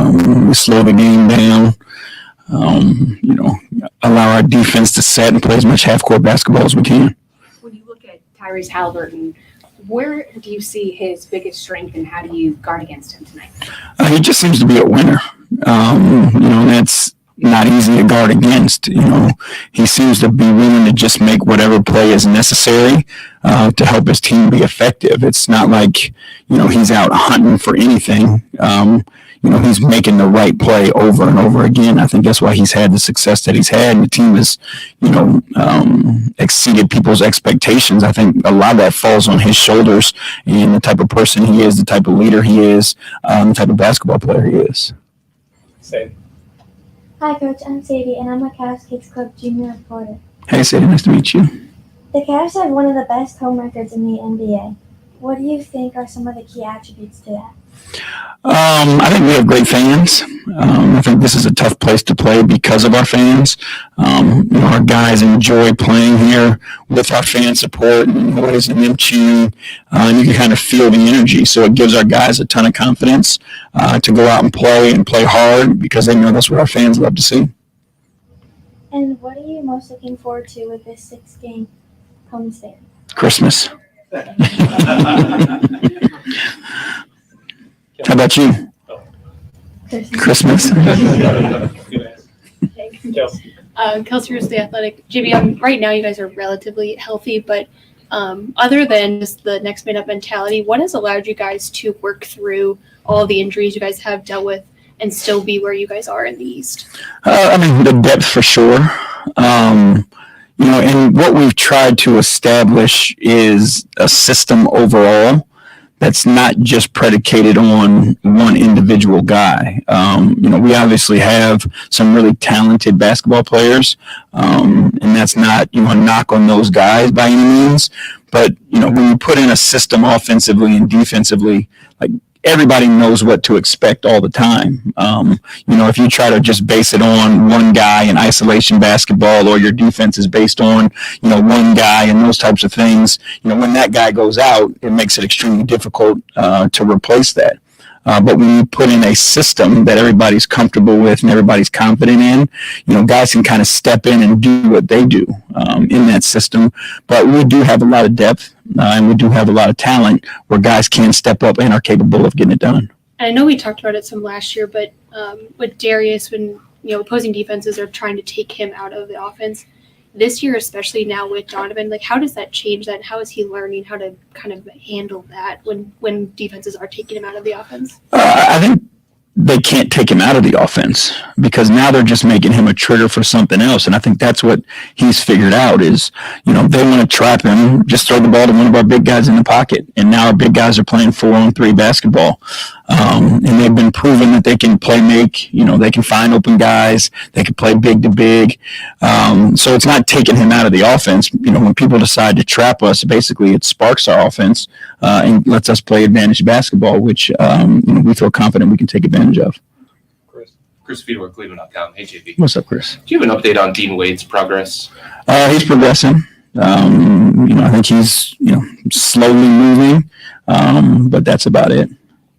We slow the game down. Allow our defense to set and play as much half-court basketball as we can. When you look at Tyrese Halliburton, where do you see his biggest strength, and how do you guard against him tonight? He just seems to be a winner. And that's not easy to guard against. He seems to be willing to just make whatever play is necessary to help his team be effective. It's not like, he's out hunting for anything. He's making the right play over and over again. I think that's why he's had the success that he's had. And the team has, exceeded people's expectations. I think a lot of that falls on his shoulders and the type of person he is, the type of leader he is, the type of basketball player he is. Sadie. Hi, Coach. I'm Sadie, and I'm a Cavs Kids Club junior reporter. Hey, Sadie. Nice to meet you. The Cavs have one of the best home records in the NBA. What do you think are some of the key attributes to that? I think we have great fans. I think this is a tough place to play because of our fans. Our guys enjoy playing here with our fan support and noise and them cheering. And you can kind of feel the energy. So it gives our guys a ton of confidence to go out and play hard because they know that's what our fans love to see. And what are you most looking forward to with this 6-game homestand? Christmas. How about you? Christmas. Kelsey Roos, The Athletic. JB, right now you guys are relatively healthy, but other than just the next man up mentality, what has allowed you guys to work through all the injuries you guys have dealt with and still be where you guys are in the East? The depth for sure. And what we've tried to establish is a system overall that's not just predicated on one individual guy. We obviously have some really talented basketball players, and that's not, a knock on those guys by any means. But, when you put in a system offensively and defensively, like everybody knows what to expect all the time. If you try to just base it on one guy in isolation basketball, or your defense is based on, one guy and those types of things, when that guy goes out, it makes it extremely difficult to replace that. But when you put in a system that everybody's comfortable with and everybody's confident in, guys can kind of step in and do what they do in that system. But we do have a lot of depth and we do have a lot of talent where guys can step up and are capable of getting it done. And I know we talked about it some last year, but with Darius, when opposing defenses are trying to take him out of the offense, this year, especially now with Donovan, how does that change that? And how is he learning how to kind of handle that when defenses are taking him out of the offense? I think they can't take him out of the offense because now they're just making him a trigger for something else. And I think that's what he's figured out is, they want to trap him, just throw the ball to one of our big guys in the pocket. And now our big guys are playing 4-on-3 basketball. And they've been proven that they can play make, they can find open guys, they can play big to big. So it's not taking him out of the offense. When people decide to trap us, basically it sparks our offense and lets us play advantage basketball, which we feel confident we can take advantage of. Chris Fedor, Cleveland.com. Hey, JB. What's up, Chris? Do you have an update on Dean Wade's progress? He's progressing. I think he's, slowly moving, but that's about it.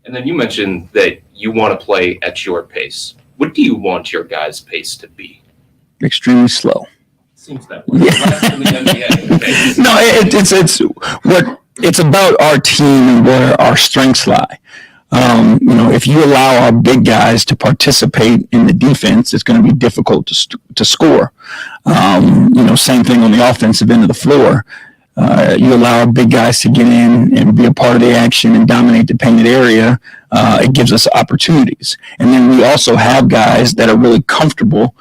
And then you mentioned that you want to play at your pace. What do you want your guys' pace to be? Extremely slow. Seems that way. No, it's about our team and where our strengths lie. If you allow our big guys to participate in the defense, it's going to be difficult to score. Same thing on the offensive end of the floor. You allow our big guys to get in and be a part of the action and dominate the painted area. It gives us opportunities. And then we also have guys that are really comfortable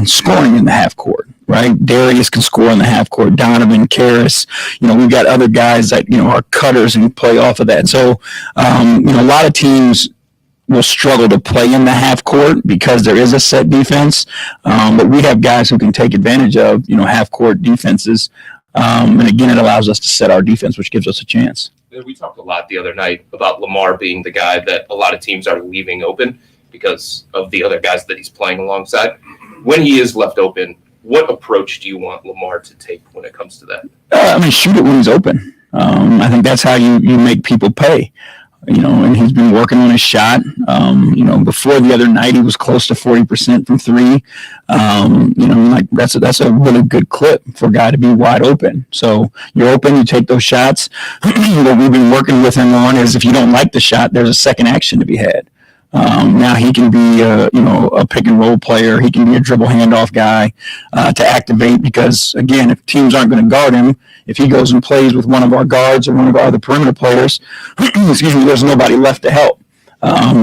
scoring in the half court. Right, Darius can score in the half court. Donovan, Karras, we've got other guys that are cutters and play off of that. So, a lot of teams will struggle to play in the half court because there is a set defense. But we have guys who can take advantage of half court defenses. And again, it allows us to set our defense, which gives us a chance. We talked a lot the other night about Lamar being the guy that a lot of teams are leaving open because of the other guys that he's playing alongside. When he is left open, what approach do you want Lamar to take when it comes to that? Shoot it when he's open. I think that's how you make people pay. and he's been working on his shot. Before the other night, he was close to 40% from three. That's a really good clip for a guy to be wide open. So you're open, you take those shots. What we've been working with him on is if you don't like the shot, there's a second action to be had. Now he can be a pick and roll player. He can be a dribble handoff guy to activate because, again, if teams aren't going to guard him, if he goes and plays with one of our guards or one of our other perimeter players, there's nobody left to help.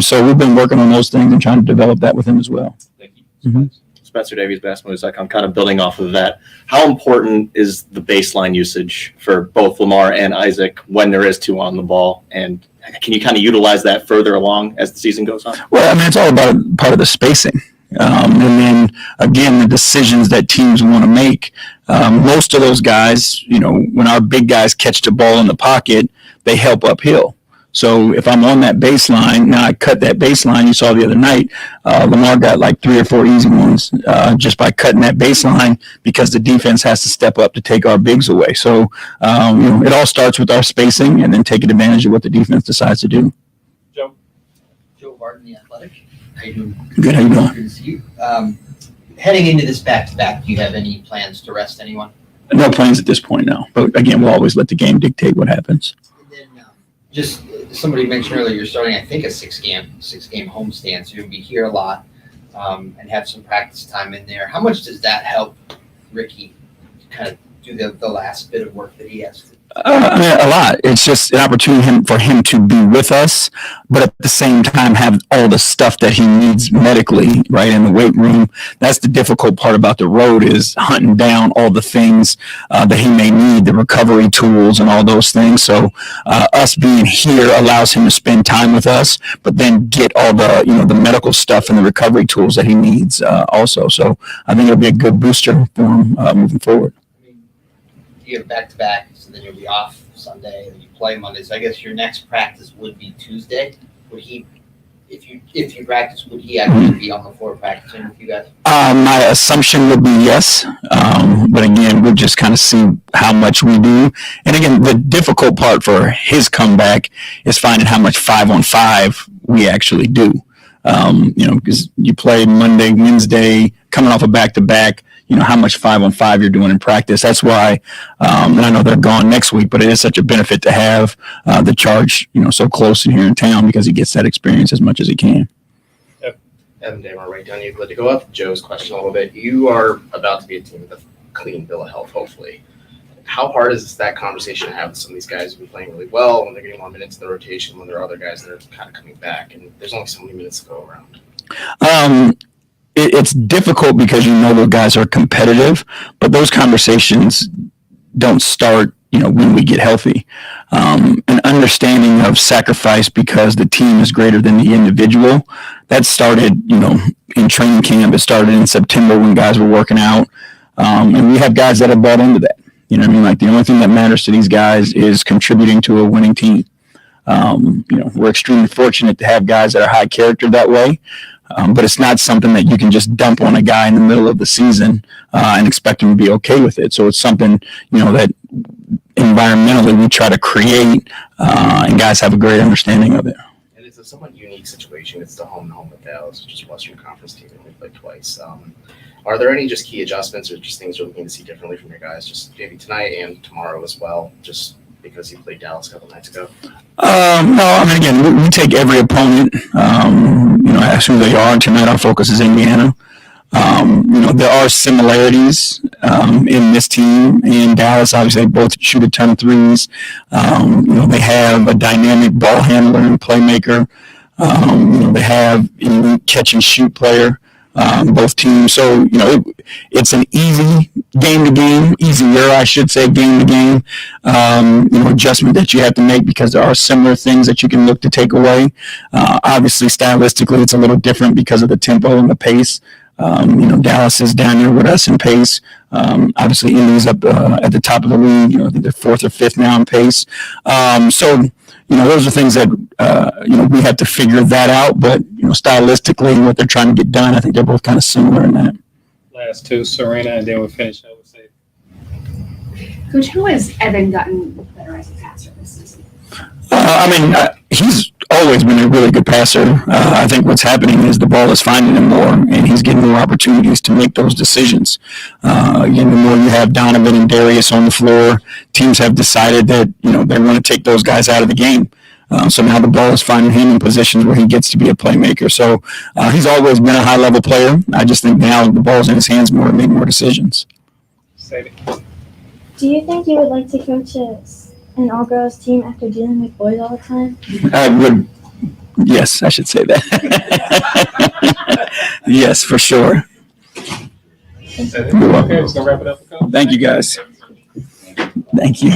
So we've been working on those things and trying to develop that with him as well. Thank you. Spencer Davies, basketball.com. I'm kind of building off of that. How important is the baseline usage for both Lamar and Isaac when there is two on the ball? And can you kind of utilize that further along as the season goes on? Well, it's all about part of the spacing. And then, again, the decisions that teams want to make. Most of those guys, when our big guys catch the ball in the pocket, they help uphill. So if I'm on that baseline, now I cut that baseline. You saw the other night, Lamar got like 3 or 4 easy ones just by cutting that baseline because the defense has to step up to take our bigs away. So, it all starts with our spacing and then taking advantage of what the defense decides to do. Joe Barton, The Athletic. How you doing? Good, how you doing? Good to see you. Heading into this back-to-back, do you have any plans to rest anyone? No plans at this point, no. But again, we'll always let the game dictate what happens. And then just somebody mentioned earlier, you're starting, I think, a six-game homestand, so you'll be here a lot and have some practice time in there. How much does that help Ricky kind of do the last bit of work that he has to do? A lot. It's just an opportunity for him to be with us, but at the same time have all the stuff that he needs medically, right, in the weight room. That's the difficult part about the road is hunting down all the things that he may need, the recovery tools and all those things. So us being here allows him to spend time with us, but then get all the, the medical stuff and the recovery tools that he needs also. So I think it'll be a good booster for him moving forward. You have back-to-back, so then you'll be off Sunday, and you play Monday. So I guess your next practice would be Tuesday. Would he, if you practice, would he actually be on the floor practicing with you guys? My assumption would be yes, but again, we'll just kind of see how much we do. And again, the difficult part for his comeback is finding how much 5-on-5 we actually do. Because you play Monday, Wednesday, coming off a back-to-back. How much 5-on-5 you're doing in practice. That's why, and I know they're gone next week, but it is such a benefit to have the charge, so close in here in town because he gets that experience as much as he can. Evan Damer, right down you. Glad to go up Joe's question a little bit. You are about to be a team with a clean bill of health, hopefully. How hard is that conversation to have with some of these guys who've been playing really well when they're getting more minutes in the rotation when there are other guys that are kind of coming back and there's only so many minutes to go around? It's difficult because those guys are competitive, but those conversations don't start, when we get healthy. An understanding of sacrifice because the team is greater than the individual, that started, in training camp. It started in September when guys were working out. And we have guys that have bought into that. Like the only thing that matters to these guys is contributing to a winning team. We're extremely fortunate to have guys that are high character that way. But it's not something that you can just dump on a guy in the middle of the season and expect him to be okay with it. So it's something, that environmentally we try to create, and guys have a great understanding of it. And it's a somewhat unique situation. It's the home with Dallas, which is a Western Conference team, and we played twice. Are there any just key adjustments or just things you're looking to see differently from your guys, just maybe tonight and tomorrow as well, just because he played Dallas a couple nights ago? No, again, we take every opponent, as who they are. And tonight our focus is Indiana. There are similarities in this team and Dallas. Obviously, they both shoot a ton of threes. They have a dynamic ball handler and playmaker. They have a catch and shoot player. Both teams. So, it's an easy game to game, easier, I should say, game to game, adjustment that you have to make because there are similar things that you can look to take away. Obviously, stylistically, it's a little different because of the tempo and the pace. Dallas is down there with us in pace. Obviously, Indy's up at the top of the league. I think they're 4th or 5th now in pace. Those are things that, we have to figure that out. But, stylistically, what they're trying to get done, I think they're both kind of similar in that. Last two, Serena, and then we'll finish up with Sadie. Coach, how has Evan gotten better as a passer this season? He's always been a really good passer. I think what's happening is the ball is finding him more, and he's getting more opportunities to make those decisions. Again, the more you have Donovan and Darius on the floor, teams have decided that they want to take those guys out of the game. So now the ball is finding him in positions where he gets to be a playmaker. So he's always been a high-level player. I just think now the ball's in his hands more to make more decisions. Say it. Do you think you would like to coach an all-girls team after dealing with boys all the time? I would. Yes, I should say that. Yes, for sure. Say it. You're welcome. Okay, just gonna wrap it up. Thank you, guys. Thank you.